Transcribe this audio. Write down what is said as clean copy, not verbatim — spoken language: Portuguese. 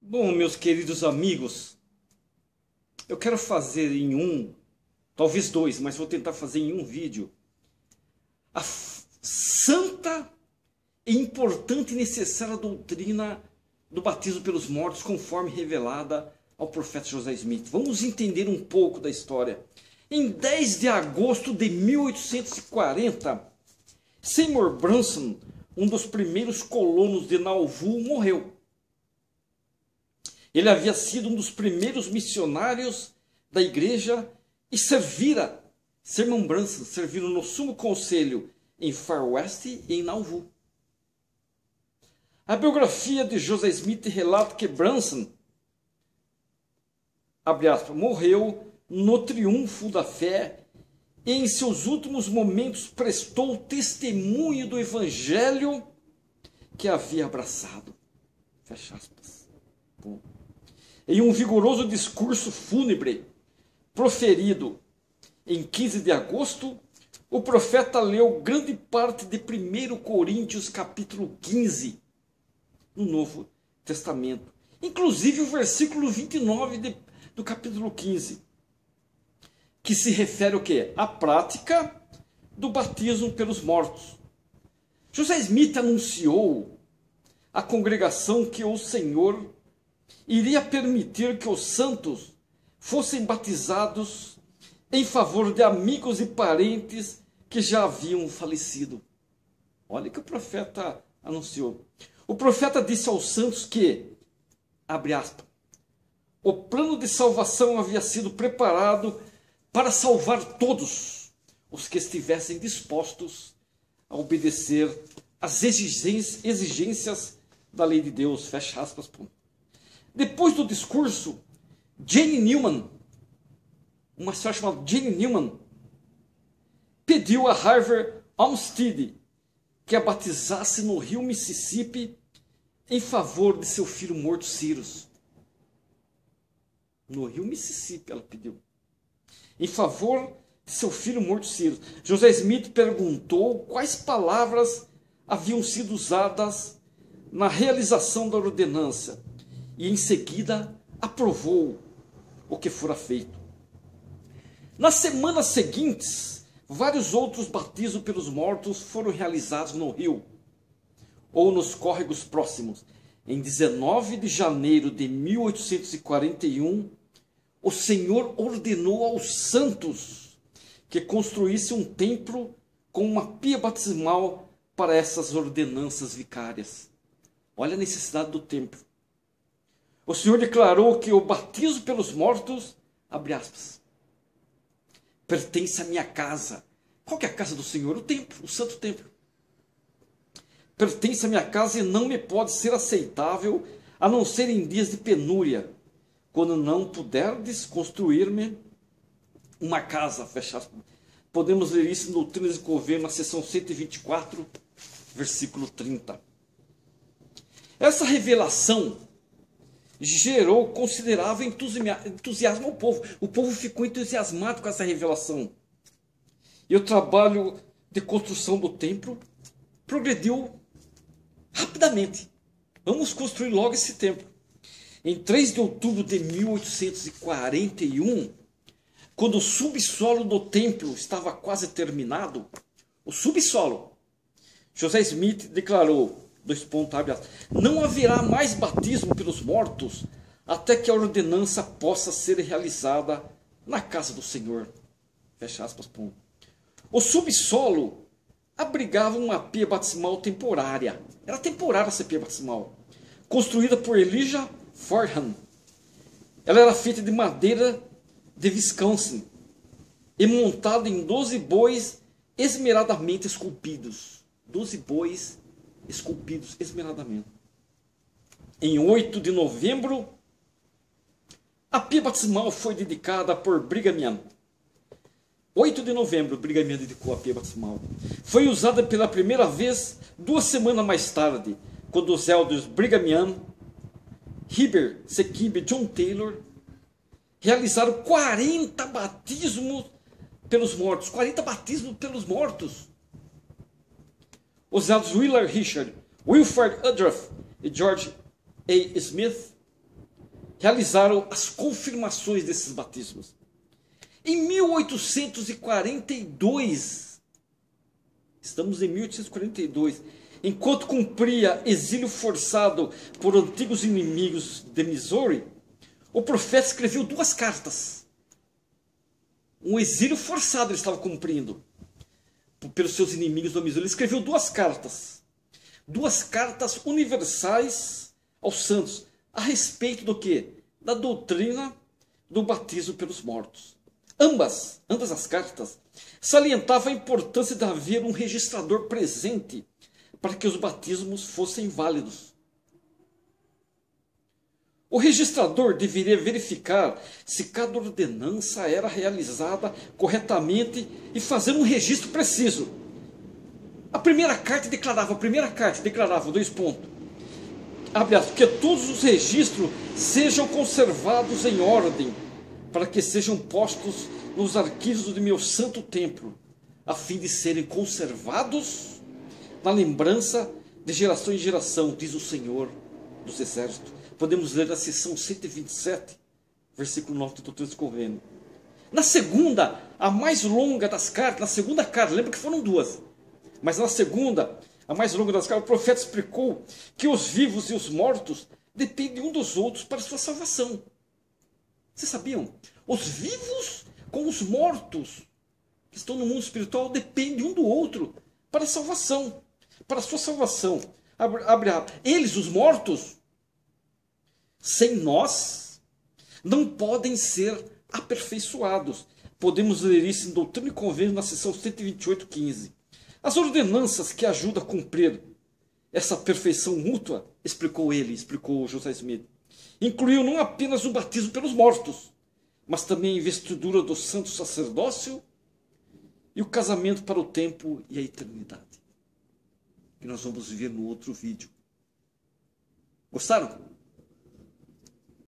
Bom, meus queridos amigos, eu quero fazer em talvez dois, mas vou tentar fazer em um vídeo, a santa e importante e necessária doutrina do batismo pelos mortos, conforme revelada ao profeta José Smith. Vamos entender um pouco da história. Em 10 de agosto de 1840, Seymour Brunson, um dos primeiros colonos de Nauvoo, morreu. Ele havia sido um dos primeiros missionários da igreja e Seymour Brunson serviram no Sumo Conselho em Far West e em Nauvoo. A biografia de José Smith relata que Brunson, abre aspas, morreu no triunfo da fé e em seus últimos momentos prestou testemunho do evangelho que havia abraçado. Fecha aspas. Bom. Em um vigoroso discurso fúnebre proferido em 15 de agosto, o profeta leu grande parte de 1 Coríntios capítulo 15 no Novo Testamento, inclusive o versículo 29 do capítulo 15, que se refere ao quê? À prática do batismo pelos mortos. José Smith anunciou à congregação que o Senhor iria permitir que os santos fossem batizados em favor de amigos e parentes que já haviam falecido. Olha o que o profeta anunciou. O profeta disse aos santos que, abre aspas, o plano de salvação havia sido preparado para salvar todos os que estivessem dispostos a obedecer às exigências da lei de Deus. Fecha aspas. Depois do discurso, Jane Newman, uma senhora chamada Jane Newman, pediu a Harvey Olmsted que a batizasse no rio Mississippi em favor de seu filho morto Cyrus. No rio Mississippi ela pediu. Em favor de seu filho morto Cyrus. José Smith perguntou quais palavras haviam sido usadas na realização da ordenança e em seguida aprovou o que fora feito. Nas semanas seguintes, vários outros batismos pelos mortos foram realizados no rio ou nos córregos próximos. Em 19 de janeiro de 1841, o Senhor ordenou aos santos que construíssem um templo com uma pia batismal para essas ordenanças vicárias. Olha a necessidade do templo. O Senhor declarou que o batismo pelos mortos, abre aspas, pertence à minha casa. Qual que é a casa do Senhor? O templo, o santo templo. Pertence à minha casa e não me pode ser aceitável a não ser em dias de penúria, quando não puderdes construir-me uma casa. Fecha aspas. Podemos ler isso em Doutrinas e Governo, na seção 124, versículo 30. Essa revelação gerou considerável entusiasmo ao povo. O povo ficou entusiasmado com essa revelação. E o trabalho de construção do templo progrediu rapidamente. Vamos construir logo esse templo. Em 3 de outubro de 1841, quando o subsolo do templo estava quase terminado, o subsolo, José Smith declarou, não haverá mais batismo pelos mortos até que a ordenança possa ser realizada na casa do Senhor. Fecha aspas. O subsolo abrigava uma pia batismal temporária. Era temporária essa pia batismal, construída por Elijah Forham. Ela era feita de madeira de Wisconsin e montada em 12 bois esmeradamente esculpidos. 12 bois esculpidos esmeradamente. Em 8 de novembro, a pia batismal foi dedicada por Brigham Young. 8 de novembro, Brigham Young dedicou a pia batismal. Foi usada pela primeira vez 2 semanas mais tarde, quando os elders Brigham Young, Heber Sekib e John Taylor realizaram 40 batismos pelos mortos. 40 batismos pelos mortos. Os elders Willard Richard, Wilford Woodruff e George A. Smith realizaram as confirmações desses batismos. Em 1842, estamos em 1842, enquanto cumpria exílio forçado por antigos inimigos de Missouri, o profeta escreveu 2 cartas. Um exílio forçado ele estava cumprindo pelos seus inimigos do Missouri. Ele escreveu 2 cartas. 2 cartas universais aos santos. A respeito do quê? Da doutrina do batismo pelos mortos. Ambas as cartas salientavam a importância de haver um registrador presente para que os batismos fossem válidos. O registrador deveria verificar se cada ordenança era realizada corretamente e fazer um registro preciso. A primeira carta declarava, 2 pontos. Abre aspas, que todos os registros sejam conservados em ordem, para que sejam postos nos arquivos do meu santo templo, a fim de serem conservados na lembrança de geração em geração, diz o Senhor dos Exércitos. Podemos ler a seção 127, versículo 9 do Doutrina e Convênio. Na segunda, a mais longa das cartas, na segunda carta, lembra que foram 2, mas na segunda, a mais longa das cartas, o profeta explicou que os vivos e os mortos dependem um dos outros para a sua salvação. Vocês sabiam? Os vivos com os mortos que estão no mundo espiritual dependem um do outro para a salvação, para a sua salvação. Eles, os mortos, sem nós, não podem ser aperfeiçoados. Podemos ler isso em Doutrina e Convênio, na seção 128:15. As ordenanças que ajudam a cumprir essa perfeição mútua, explicou José Smith, incluiu não apenas o batismo pelos mortos, mas também a investidura do santo sacerdócio e o casamento para o tempo e a eternidade, que nós vamos ver no outro vídeo. Gostaram?